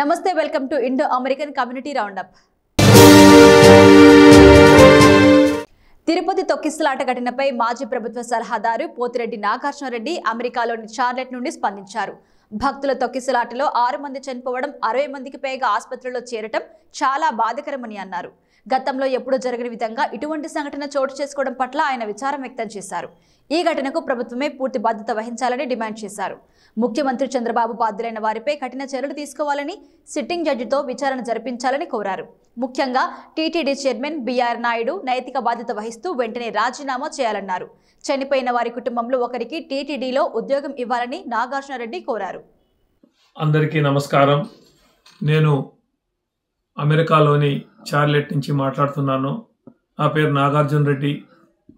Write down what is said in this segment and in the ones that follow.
నమస్తే welcome to Indo American community roundup. Tirupati తొక్కిసలాట ఘటనపై మాజీ ప్రభుత్వ సలహాదారు పోతిరెడ్డి నాగార్జునరెడ్డి అమెరికాలోని చార్లెట్ నుండి స్పందించారు. భక్తుల తొక్కిసలాటలో 6 మంది చనిపోవడం, 60 మందికి పైగా ఆసుపత్రిలో చేరటం చాలా బాధాకరమని అన్నారు. గతంలో ఎప్పుడూ జరగని విధంగా ఇటువంటి సంఘటన చోటు చేసుకోవడం పట్ల ఆయన విచారం వ్యక్తం చేశారు. ఈ ఘటనకు ప్రభుత్వమే పూర్తి బాధ్యత వహించాలని డిమాండ్ చేశారు. ముఖ్యమంత్రి చంద్రబాబు బాధ్యులైన వారిపై కఠిన చర్యలు తీసుకోవాలని, సిట్టింగ్ జడ్జితో విచారణ జరిపించాలని కోరారు. ముఖ్యంగా టీటీడీ చైర్మన్ బిఆర్ నాయుడు నైతిక బాధ్యత వహిస్తూ వెంటనే రాజీనామా చేయాలన్నారు. చనిపోయిన వారి కుటుంబంలో ఒకరికి టీటీడీలో ఉద్యోగం ఇవ్వాలని నాగార్జునరెడ్డి కోరారు. అందరికీ నమస్కారం. నేను అమెరికాలోని చార్లెట్ నుంచి మాట్లాడుతున్నాను. నా పేరు నాగార్జునరెడ్డి,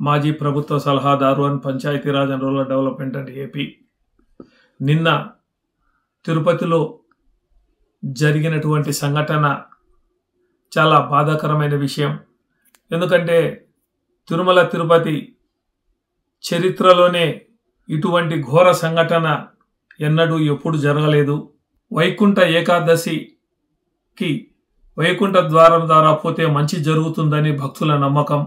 మాజీ ప్రభుత్వ సలహాదారు and Panchayati Raj and rural development and AP. నిన్న తిరుపతిలో జరిగినటువంటి సంఘటన చాలా బాధాకరమైన విషయం. ఎందుకంటే తిరుమల తిరుపతి చరిత్రలోనే ఇటువంటి ఘోర సంఘటన ఎన్నడూ ఎప్పుడు జరగలేదు. వైకుంఠ ఏకాదశికి వైకుంఠ ద్వారం ద్వారా పోతే మంచి జరుగుతుందని భక్తుల నమ్మకం.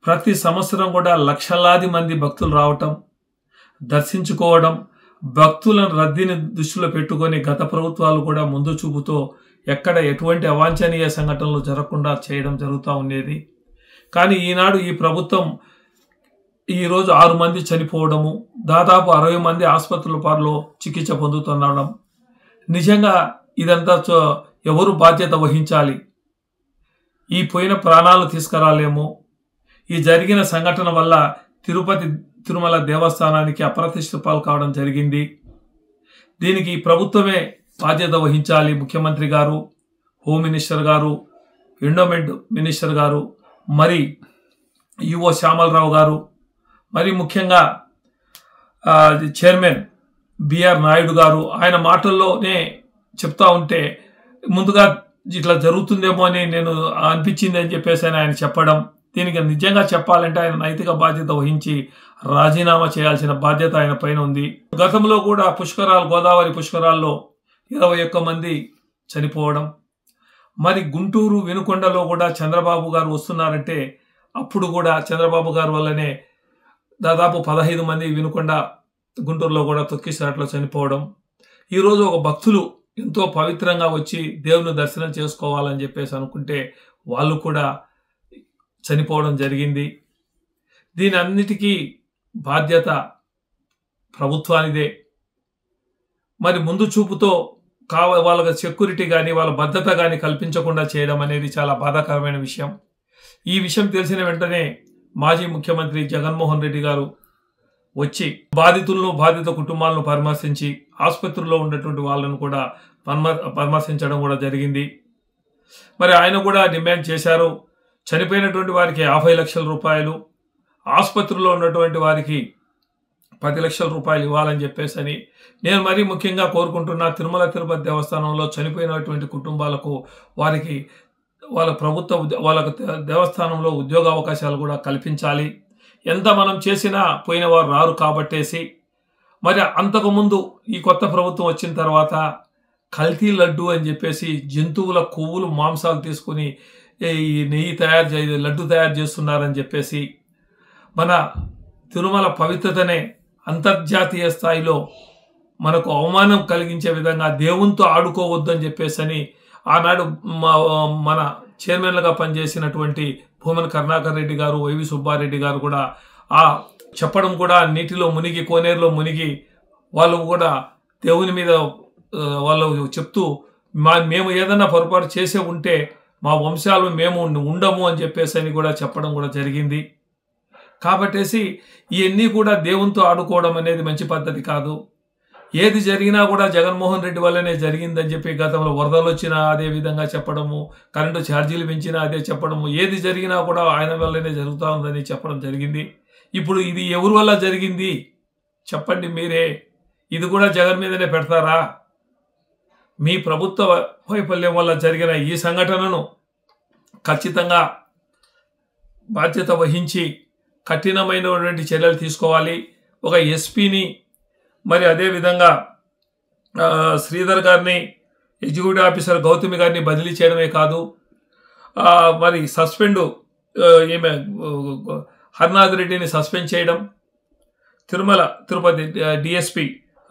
ప్రతి సంవత్సరం కూడా లక్షలాది మంది భక్తులు రావటం, దర్శించుకోవడం, భక్తుల రద్దీని దృష్టిలో పెట్టుకొని గత ప్రభుత్వాలు కూడా ముందు చూపుతో ఎక్కడ ఎటువంటి అవాంఛనీయ సంఘటనలు జరగకుండా చేయడం జరుగుతూ ఉండేది. కానీ ఈనాడు ఈ ప్రభుత్వం ఈరోజు 6 మంది చనిపోవడము, దాదాపు 60 మంది ఆసుపత్రుల పారులో చికిత్స పొందుతుండడం, నిజంగా ఇదంతా ఎవరు బాధ్యత వహించాలి? ఈ పోయిన ప్రాణాలు తీసుకురాలేము. ఈ జరిగిన సంఘటన వల్ల తిరుమల దేవస్థానానికి అప్రతిష్ట పాలు కావడం జరిగింది. దీనికి ప్రభుత్వమే బాధ్యత వహించాలి. ముఖ్యమంత్రి గారు, హోమ్ మినిస్టర్ గారు, ఎండోమెంట్ మినిస్టర్ గారు, మరి ఈవో శ్యామలరావు గారు, మరి ముఖ్యంగా చైర్మన్ బిఆర్ నాయుడు గారు ఆయన మాటల్లోనే చెప్తా ఉంటే ముందుగా ఇట్లా జరుగుతుందేమో అని నేను అనిపించింది అని చెప్పేసి ఆయన చెప్పడం, దీనికి నిజంగా చెప్పాలంటే ఆయన నైతిక బాధ్యత వహించి రాజీనామా చేయాల్సిన బాధ్యత ఆయన పైన ఉంది. గతంలో కూడా గోదావరి పుష్కరాల్లో 21 మంది చనిపోవడం, మరి గుంటూరు వినుకొండలో కూడా చంద్రబాబు గారు వస్తున్నారంటే అప్పుడు కూడా చంద్రబాబు గారు వల్లనే దాదాపు 15 మంది వినుకొండ గుంటూరులో కూడా తొక్కిసలాటలో చనిపోవడం. ఈరోజు ఒక భక్తులు ఎంతో పవిత్రంగా వచ్చి దేవుని దర్శనం చేసుకోవాలని చెప్పేసి అనుకుంటే వాళ్ళు కూడా చనిపోవడం జరిగింది. దీని అన్నిటికీ బాధ్యత ప్రభుత్వానిదే. మరి ముందు చూపుతో వాళ్ళకి సెక్యూరిటీ కానీ వాళ్ళ భద్రత కానీ కల్పించకుండా చేయడం అనేది చాలా బాధాకరమైన విషయం. ఈ విషయం తెలిసిన వెంటనే మాజీ ముఖ్యమంత్రి జగన్మోహన్ రెడ్డి గారు వచ్చి బాధిత కుటుంబాలను పరామర్శించి ఆసుపత్రుల్లో ఉన్నటువంటి వాళ్ళను కూడా పరామర్శించడం కూడా జరిగింది. మరి ఆయన కూడా డిమాండ్ చేశారు, చనిపోయినటువంటి వారికి 50 లక్షల రూపాయలు, ఆసుపత్రిలో ఉన్నటువంటి వారికి 10 లక్షల రూపాయలు ఇవ్వాలని చెప్పేసి అని నేను మరీ ముఖ్యంగా కోరుకుంటున్నా. తిరుమల తిరుపతి దేవస్థానంలో చనిపోయినటువంటి కుటుంబాలకు వారికి వాళ్ళ దేవస్థానంలో ఉద్యోగ అవకాశాలు కూడా కల్పించాలి. ఎంత మనం చేసినా పోయిన వారు రారు కాబట్టేసి మరి అంతకుముందు ఈ కొత్త ప్రభుత్వం వచ్చిన తర్వాత కల్తీ లడ్డు అని చెప్పేసి జంతువుల కొవ్వులు మాంసాలు తీసుకుని ఈ నెయ్యి లడ్డు తయారు చేస్తున్నారని చెప్పేసి మన తిరుమల పవిత్రతనే అంతర్జాతీయ స్థాయిలో మనకు అవమానం కలిగించే విధంగా దేవునితో ఆడుకోవద్దు అని చెప్పేసి అని ఆనాడు మన చైర్మన్లుగా పనిచేసినటువంటి భూమన కరుణాకర్ రెడ్డి గారు, వైవి సుబ్బారెడ్డి గారు కూడా చెప్పడం కూడా నీటిలో మునిగి కోనేరులో మునిగి వాళ్ళు కూడా దేవుని మీద వాళ్ళు చెప్తూ మేము ఏదన్నా పొరపాటు చేసే ఉంటే మా వంశాలు మేము ఉండము అని చెప్పేసి అని కూడా చెప్పడం కూడా జరిగింది. కాబట్టేసి ఇవన్నీ కూడా దేవునితో ఆడుకోవడం అనేది మంచి పద్ధతి కాదు. ఏది జరిగినా కూడా జగన్మోహన్ రెడ్డి వల్లనే జరిగిందని చెప్పి గతంలో వరదలు వచ్చినా అదే విధంగా చెప్పడము, కరెంటు ఛార్జీలు పెంచినా అదే చెప్పడము, ఏది జరిగినా కూడా ఆయన వల్లనే జరుగుతూ ఉందని చెప్పడం జరిగింది. ఇప్పుడు ఇది ఎవరి వల్ల జరిగింది చెప్పండి మీరే. ఇది కూడా జగన్ మీదనే పెడతారా? మీ ప్రభుత్వ వైఫల్యం వల్ల జరిగిన ఈ సంఘటనను ఖచ్చితంగా బాధ్యత వహించి కఠినమైనటువంటి చర్యలు తీసుకోవాలి. ఒక ఎస్పీని మరి అదే విధంగా శ్రీధర్ గారిని ఎగ్జిక్యూటివ్ ఆఫీసర్ గౌతమి గారిని బదిలీ చేయడమే కాదు, మరి ఈమె హర్నాథ్ రెడ్డిని సస్పెండ్ చేయడం, తిరుపతి డిఎస్పి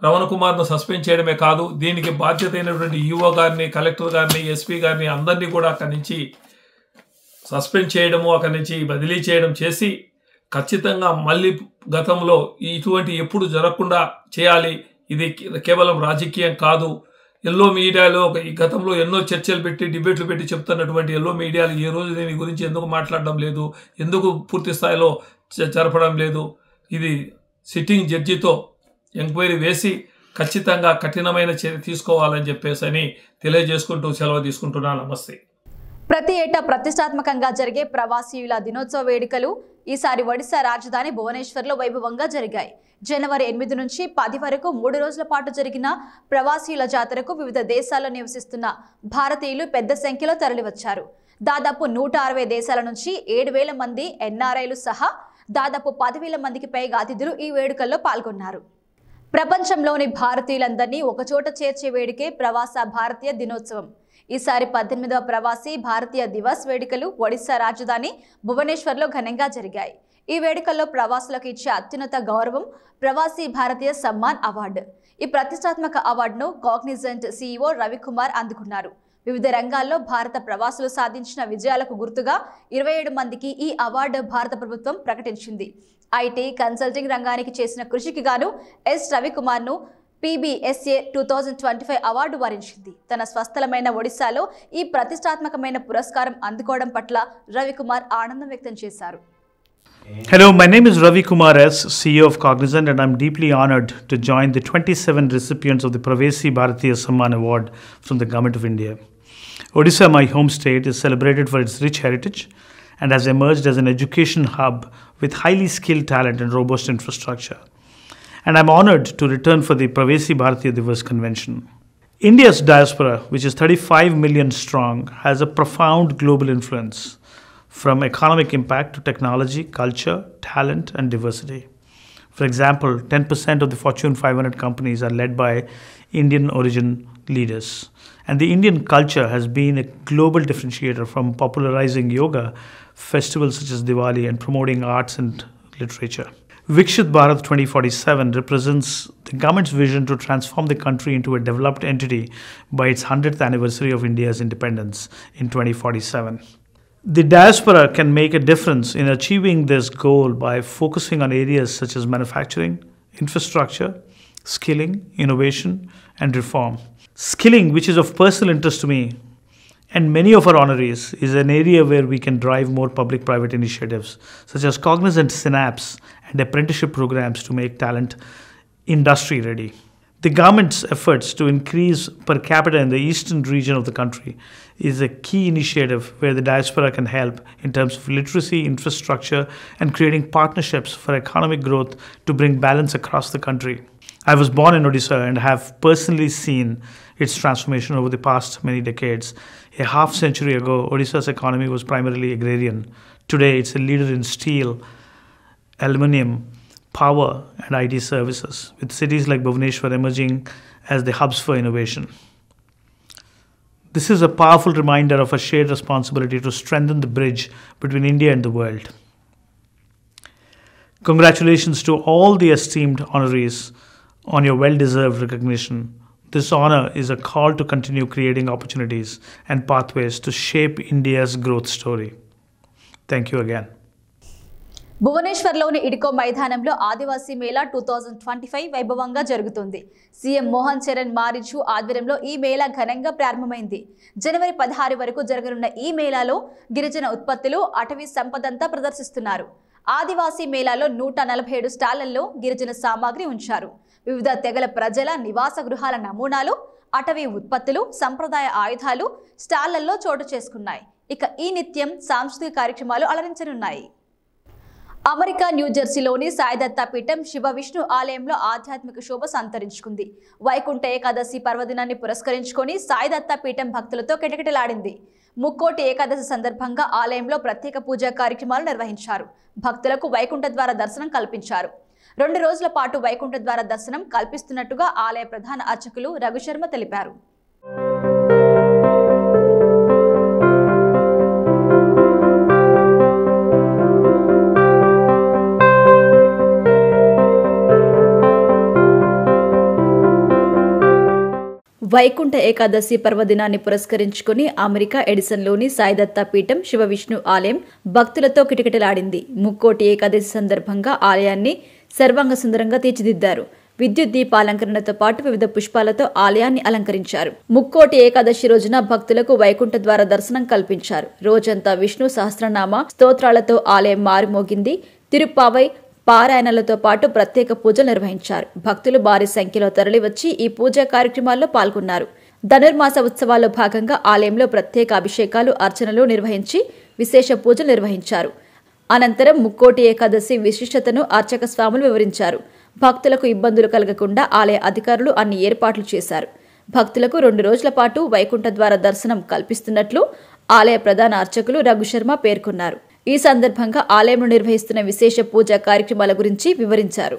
రమణ కుమార్ను సస్పెండ్ చేయడమే కాదు, దీనికి బాధ్యత అయినటువంటి ఈఓ గారిని, కలెక్టర్ గారిని, ఎస్పీ గారిని అందరినీ కూడా అక్కడి నుంచి సస్పెండ్ చేయడము, అక్కడి నుంచి బదిలీ చేయడం చేసి ఖచ్చితంగా మళ్ళీ గతంలో ఇటువంటి ఎప్పుడు జరగకుండా చేయాలి. ఇది కేవలం రాజకీయం కాదు. ఎల్లో మీడియాలో ఈ గతంలో ఎన్నో చర్చలు పెట్టి డిబేట్లు పెట్టి చెప్తున్నటువంటి ఎల్లో మీడియాలు ఈ రోజు దీని గురించి ఎందుకు మాట్లాడడం లేదు, ఎందుకు పూర్తి స్థాయిలో జరపడం లేదు? ఇది సిట్టింగ్ జడ్జితో ఎంక్వైరీ వేసి ఖచ్చితంగా కఠినమైన చర్య తీసుకోవాలని చెప్పేసి తెలియజేసుకుంటూ సెలవు తీసుకుంటున్నాను. నమస్తే. ప్రతి ఏటా ప్రతిష్టాత్మకంగా జరిగే ప్రవాసీయుల దినోత్సవ వేడుకలు ఈసారి ఒడిశా రాజధాని భువనేశ్వర్లో వైభవంగా జరిగాయి. జనవరి 8 నుంచి 10 వరకు 3 రోజుల పాటు జరిగిన ప్రవాసీయుల జాతరకు వివిధ దేశాల్లో నివసిస్తున్న భారతీయులు పెద్ద సంఖ్యలో తరలివచ్చారు. దాదాపు 160 దేశాల నుంచి 7,000 మంది ఎన్ఆర్ఐలు సహా దాదాపు 10,000 మందికి పైగా అతిథులు ఈ వేడుకల్లో పాల్గొన్నారు. ప్రపంచంలోని భారతీయులందరినీ ఒకచోట చేర్చే వేడుకే ప్రవాస భారతీయ దినోత్సవం. ఈసారి 18వ ప్రవాసీ భారతీయ దివస్ వేడుకలు ఒడిశా రాజధాని భువనేశ్వర్లో ఘనంగా జరిగాయి. ఈ వేడుకల్లో ప్రవాసులకు ఇచ్చే అత్యున్నత గౌరవం ప్రవాసీ భారతీయ సమ్మాన్ అవార్డు. ఈ ప్రతిష్టాత్మక అవార్డును కాగ్నిజెంట్ సీఈఓ రవికుమార్ అందుకున్నారు. వివిధ రంగాల్లో భారత ప్రవాసులు సాధించిన విజయాలకు గుర్తుగా 27 మందికి ఈ అవార్డు భారత ప్రభుత్వం ప్రకటించింది. ఐటీ కన్సల్టింగ్ రంగానికి చేసిన కృషికి గాను ఎస్ రవికుమార్ను PBSA 2025 అవార్డు వరించింది. తన స్వస్థలమైన ఒడిశాలో ఈ ప్రతిష్టాత్మకమైన పురస్కారం అందుకోవడం పట్ల రవికుమార్ ఆనందం వ్యక్తం చేశారు. Hello, my name is Ravi Kumar S, CEO of Cognizant, and I'm deeply honored to join the 27 recipients of the Pravasi Bharatiya Samman Award from the Government of India. Odisha, my home state, is celebrated for its rich heritage and has emerged as an education hub with highly skilled talent and robust infrastructure. And I'm honored to return for the Pravasi Bharatiya Divas Convention. India's diaspora, which is 35 million strong, has a profound global influence, from economic impact to technology, culture, talent, and diversity. For example, 10% of the Fortune 500 companies are led by Indian origin leaders. And the Indian culture has been a global differentiator, from popularizing yoga, festivals such as Diwali, and promoting arts and literature. Viksit Bharat 2047 represents the government's vision to transform the country into a developed entity by its 100th anniversary of India's independence in 2047. The diaspora can make a difference in achieving this goal by focusing on areas such as manufacturing, infrastructure, skilling, innovation, and reform. Skilling, which is of personal interest to me and many of our honorees, is an area where we can drive more public-private initiatives such as Cognizant Synapse and apprenticeship programs to make talent industry ready. The government's efforts to increase per capita in the eastern region of the country is a key initiative where the diaspora can help in terms of literacy, infrastructure, and creating partnerships for economic growth to bring balance across the country. I was born in Odisha and have personally seen its transformation over the past many decades. A half century ago, Odisha's economy was primarily agrarian. Today, it's a leader in steel, aluminium, power, and IT services, with cities like Bhubaneswar emerging as the hubs for innovation. This is a powerful reminder of a shared responsibility to strengthen the bridge between India and the world. Congratulations to all the esteemed honorees on your well-deserved recognition. This honor is a call to continue creating opportunities and pathways to shape India's growth story. Thank you again. భువనేశ్వర్లోని ఇడ్కో మైదానంలో ఆదివాసీ మేళా 2025 వైభవంగా జరుగుతుంది. CM Mohan Charan మారిజు ఆధ్వర్యంలో ఈ మేళా ఘనంగా ప్రారంభమైంది. జనవరి 16 వరకు జరగనున్న ఈ మేళాలో గిరిజన ఉత్పత్తులు, అటవీ సంపదంతా ప్రదర్శిస్తున్నారు. ఆదివాసీ మేళాలో 147 స్టాళ్లలో గిరిజన సామాగ్రి ఉంచారు. వివిధ తెగల ప్రజల నివాస గృహాల నమూనాలు, అటవీ ఉత్పత్తులు, సంప్రదాయ ఆయుధాలు స్టాళ్లలో చోటు చేసుకున్నాయి. ఇక ఈ నిత్యం సాంస్కృతిక కార్యక్రమాలు అలరించనున్నాయి. అమెరికా న్యూజెర్సీలోని సాయిదత్తా పీఠం శివ విష్ణు ఆలయంలో ఆధ్యాత్మిక శోభ సంతరించుకుంది. వైకుంఠ ఏకాదశి పర్వదినాన్ని పురస్కరించుకొని సాయిదత్తా పీఠం భక్తులతో కిటకిటలాడింది. ముక్కోటి ఏకాదశి సందర్భంగా ఆలయంలో ప్రత్యేక పూజా కార్యక్రమాలు నిర్వహించారు. భక్తులకు వైకుంఠ ద్వార దర్శనం కల్పించారు. 2 రోజుల పాటు వైకుంఠ ద్వార దర్శనం కల్పిస్తున్నట్టుగా ఆలయ ప్రధాన అర్చకులు రఘుశర్మ తెలిపారు. వైకుంఠ ఏకాదశి పర్వదినాన్ని పురస్కరించుకుని అమెరికా ఎడిసన్లోని సాయిదత్త పీఠం శివ విష్ణు ఆలయం భక్తులతో కిటకిటలాడింది. ముక్కోటి ఏకాదశి సందర్భంగా ఆలయాన్ని సర్వాంగ సుందరంగా తీర్చిదిద్దారు. విద్యుత్ దీపాలంకరణతో పాటు వివిధ పుష్పాలతో ఆలయాన్ని అలంకరించారు. ముక్కోటి ఏకాదశి రోజున భక్తులకు వైకుంఠ ద్వార దర్శనం కల్పించారు. రోజంతా విష్ణు సహస్రనామ స్తోత్రాలతో ఆలయం మారుమోగింది. తిరుప్పావై పారాయణలతో పాటు ప్రత్యేక పూజలు నిర్వహించారు. భక్తులు భారీ సంఖ్యలో తరలివచ్చి ఈ పూజా కార్యక్రమాల్లో పాల్గొన్నారు. ధనుర్మాస ఉత్సవాల్లో భాగంగా ఆలయంలో ప్రత్యేక అభిషేకాలు, అర్చనలు నిర్వహించి విశేష పూజలు నిర్వహించారు. అనంతరం ముక్కోటి ఏకాదశి విశిష్టతను అర్చక స్వాములు వివరించారు. భక్తులకు ఇబ్బందులు కలగకుండా ఆలయ అధికారులు అన్ని ఏర్పాట్లు చేశారు. భక్తులకు 2 రోజుల పాటు వైకుంఠ ద్వార దర్శనం కల్పిస్తున్నట్లు ఆలయ ప్రధాన అర్చకులు రఘుశర్మ పేర్కొన్నారు. ఈ సందర్భంగా ఆలయంలో నిర్వహిస్తున్న విశేష పూజా కార్యక్రమాల గురించి వివరించారు.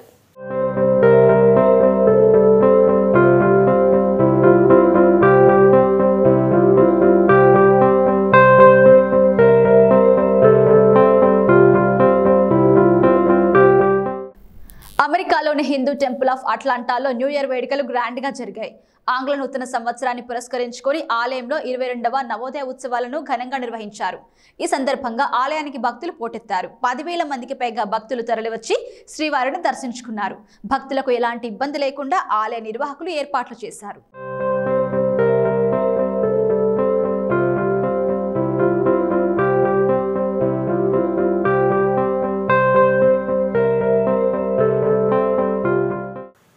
అమెరికాలోని హిందూ టెంపుల్ ఆఫ్ అట్లాంటాలో న్యూ ఇయర్ వేడుకలు గ్రాండ్ గా జరిగాయి. ఆంగ్ల నూతన సంవత్సరాన్ని పురస్కరించుకొని ఆలయంలో 22వ నవోదయ ఉత్సవాలను ఘనంగా నిర్వహించారు. ఈ సందర్భంగా ఆలయానికి భక్తులు పోటెత్తారు. 10,000 మందికి పైగా భక్తులు తరలివచ్చి శ్రీవారిని దర్శించుకున్నారు. భక్తులకు ఎలాంటి ఇబ్బంది లేకుండా ఆలయ నిర్వాహకులు ఏర్పాట్లు చేశారు.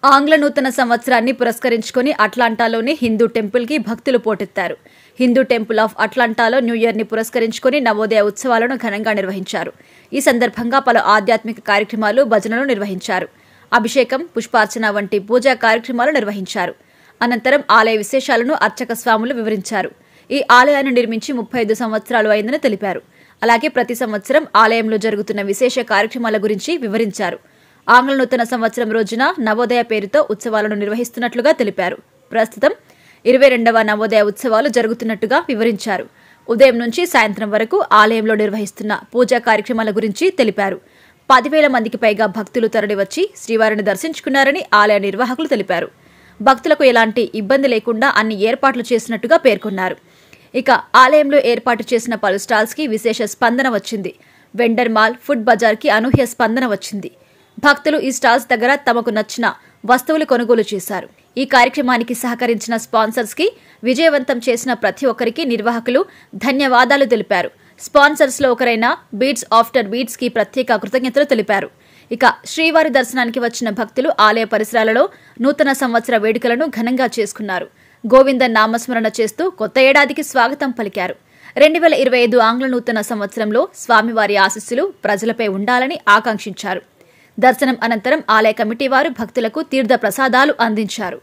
ఆంగ్ల నూతన సంవత్సరాన్ని పురస్కరించుకొని అట్లాంటాలోని హిందూ టెంపుల్ కి భక్తులు పోటెత్తారు. హిందూ టెంపుల్ ఆఫ్ అట్లాంటాలో న్యూ ఇయర్ ని పురస్కరించుకొని నవోదయ ఉత్సవాలను ఘనంగా నిర్వహించారు. ఈ సందర్భంగా పలు ఆధ్యాత్మిక కార్యక్రమాలు, భజనలు నిర్వహించారు. అభిషేకం, పుష్పార్చన వంటి పూజా కార్యక్రమాలు నిర్వహించారు. అనంతరం ఆలయ విశేషాలను అర్చక స్వాములు వివరించారు. ఈ ఆలయాన్ని నిర్మించి 35 సంవత్సరాలు అయిందని తెలిపారు. అలాగే ప్రతి సంవత్సరం ఆలయంలో జరుగుతున్న విశేష కార్యక్రమాల గురించి వివరించారు. ఆంగ్ల నూతన సంవత్సరం రోజున నవోదయ పేరుతో ఉత్సవాలను నిర్వహిస్తున్నట్లుగా తెలిపారు. ప్రస్తుతం 22వ నవోదయ ఉత్సవాలు జరుగుతున్నట్టుగా వివరించారు. ఉదయం నుంచి సాయంత్రం వరకు ఆలయంలో నిర్వహిస్తున్న పూజా కార్యక్రమాల గురించి తెలిపారు. 10,000 మందికి పైగా భక్తులు తరలివచ్చి శ్రీవారిని దర్శించుకున్నారని ఆలయ నిర్వాహకులు తెలిపారు. భక్తులకు ఎలాంటి ఇబ్బంది లేకుండా అన్ని ఏర్పాట్లు చేసినట్టుగా పేర్కొన్నారు. ఇక ఆలయంలో ఏర్పాటు చేసిన పలు స్టాల్స్ కి విశేష స్పందన వచ్చింది. వెండర్ మాల్, ఫుడ్ బజార్ కి అనూహ్య స్పందన వచ్చింది. భక్తులు ఈ స్టాల్స్ దగ్గర తమకు నచ్చిన వస్తువులు కొనుగోలు చేశారు. ఈ కార్యక్రమానికి సహకరించిన స్పాన్సర్స్ కి, విజయవంతం చేసిన ప్రతి ఒక్కరికి నిర్వాహకులు ధన్యవాదాలు తెలిపారు. స్పాన్సర్స్ లో ఒకరైన బీట్స్ ఆఫ్టర్ బీట్స్ కి ప్రత్యేక కృతజ్ఞతలు తెలిపారు. ఇక శ్రీవారి దర్శనానికి వచ్చిన భక్తులు ఆలయ పరిసరాలలో నూతన సంవత్సర వేడుకలను ఘనంగా చేసుకున్నారు. గోవింద నామస్మరణ చేస్తూ కొత్త ఏడాదికి స్వాగతం పలికారు. 2025 ఆంగ్ల నూతన సంవత్సరంలో స్వామివారి ఆశీస్సులు ప్రజలపై ఉండాలని ఆకాంక్షించారు. దర్శనం అనంతరం ఆలయ కమిటీ వారు భక్తులకు తీర్థ ప్రసాదాలు అందించారు.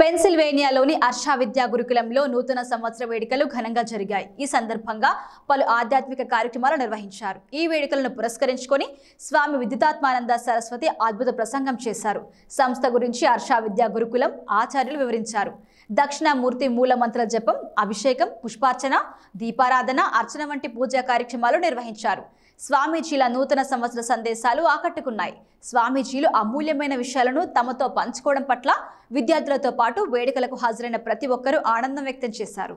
పెన్సిల్వేనియాలోని అర్షా విద్యా గురుకులంలో నూతన సంవత్సర వేడుకలు ఘనంగా జరిగాయి. ఈ సందర్భంగా పలు ఆధ్యాత్మిక కార్యక్రమాలు నిర్వహించారు. ఈ వేడుకలను పురస్కరించుకొని స్వామి విద్యుతాత్మానంద సరస్వతి అద్భుత ప్రసంగం చేశారు. సంస్థ గురించి అర్షా విద్యా గురుకులం ఆచార్యులు వివరించారు. దక్షిణామూర్తి మూల మంత్ర జపం, అభిషేకం, పుష్పార్చన, దీపారాధన, అర్చన వంటి పూజా కార్యక్రమాలు నిర్వహించారు. స్వామీజీల నూతన సంవత్సర సందేశాలు ఆకట్టుకున్నాయి. స్వామీజీలు అమూల్యమైన విషయాలను తమతో పంచుకోవడం పట్ల విద్యార్థులతో పాటు వేడుకలకు హాజరైన ప్రతి ఒక్కరూ ఆనందం వ్యక్తం చేశారు.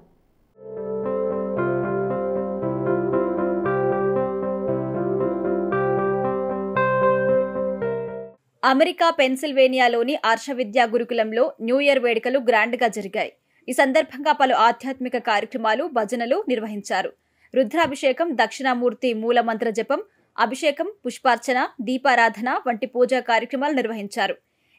అమెరికా పెన్సిల్వేనియాలోని ఆర్ష విద్యా గురుకులంలో న్యూ ఇయర్ వేడుకలు గ్రాండ్ గా జరిగాయి. ఈ సందర్భంగా పలు ఆధ్యాత్మిక కార్యక్రమాలు, భజనలు నిర్వహించారు. రుద్రాభిషేకం, దక్షిణామూర్తి మూల మంత్ర జపం, అభిషేకం, పుష్పార్చన, దీపారాధన వంటి పూజా కార్యక్రమాలు నిర్వహించారు.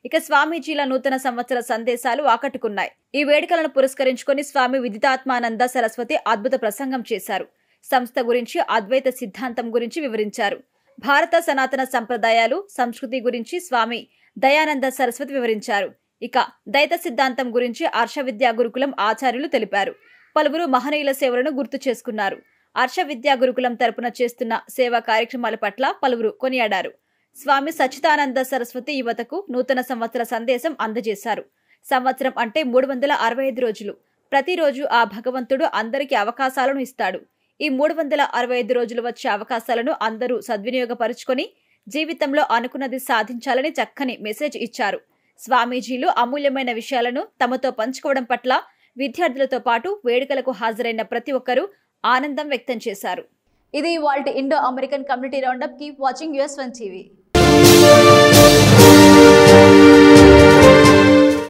ఇక స్వామీజీల నూతన సంవత్సర సందేశాలు ఆకట్టుకున్నాయి. ఈ వేడుకలను పురస్కరించుకొని స్వామి విదితాత్మానంద సరస్వతి అద్భుత ప్రసంగం చేశారు. సంస్థ గురించి, అద్వైత సిద్ధాంతం గురించి వివరించారు. భారత సనాతన సంప్రదాయాలు, సంస్కృతి గురించి స్వామి దయానంద సరస్వతి వివరించారు. ఇక దైత సిద్ధాంతం గురించి ఆర్ష విద్యా గురుకులం ఆచార్యులు తెలిపారు. పలువురు మహనీయుల సేవలను గుర్తు చేసుకున్నారు. ఆర్ష విద్యా గురుకులం తరపున చేస్తున్న సేవా కార్యక్రమాల పట్ల పలువురు కొనియాడారు. స్వామి సచ్చిదానంద సరస్వతి యువతకు నూతన సంవత్సర సందేశం అందజేశారు. సంవత్సరం అంటే 365 రోజులు. ప్రతిరోజు ఆ భగవంతుడు అందరికీ అవకాశాలను ఇస్తాడు. ఈ 365 రోజులు వచ్చే అవకాశాలను అందరూ సద్వినియోగపరుచుకొని జీవితంలో అనుకున్నది సాధించాలని చక్కని మెసేజ్ ఇచ్చారు. స్వామీజీలు అమూల్యమైన విషయాలను తమతో పంచుకోవడం పట్ల విద్యార్థులతో పాటు వేడుకలకు హాజరైన ప్రతి ఒక్కరూ ఆనందం వ్యక్తం చేశారు. ఇది ఇవాల్టి Indo American community roundup. Keep watching US1 TV.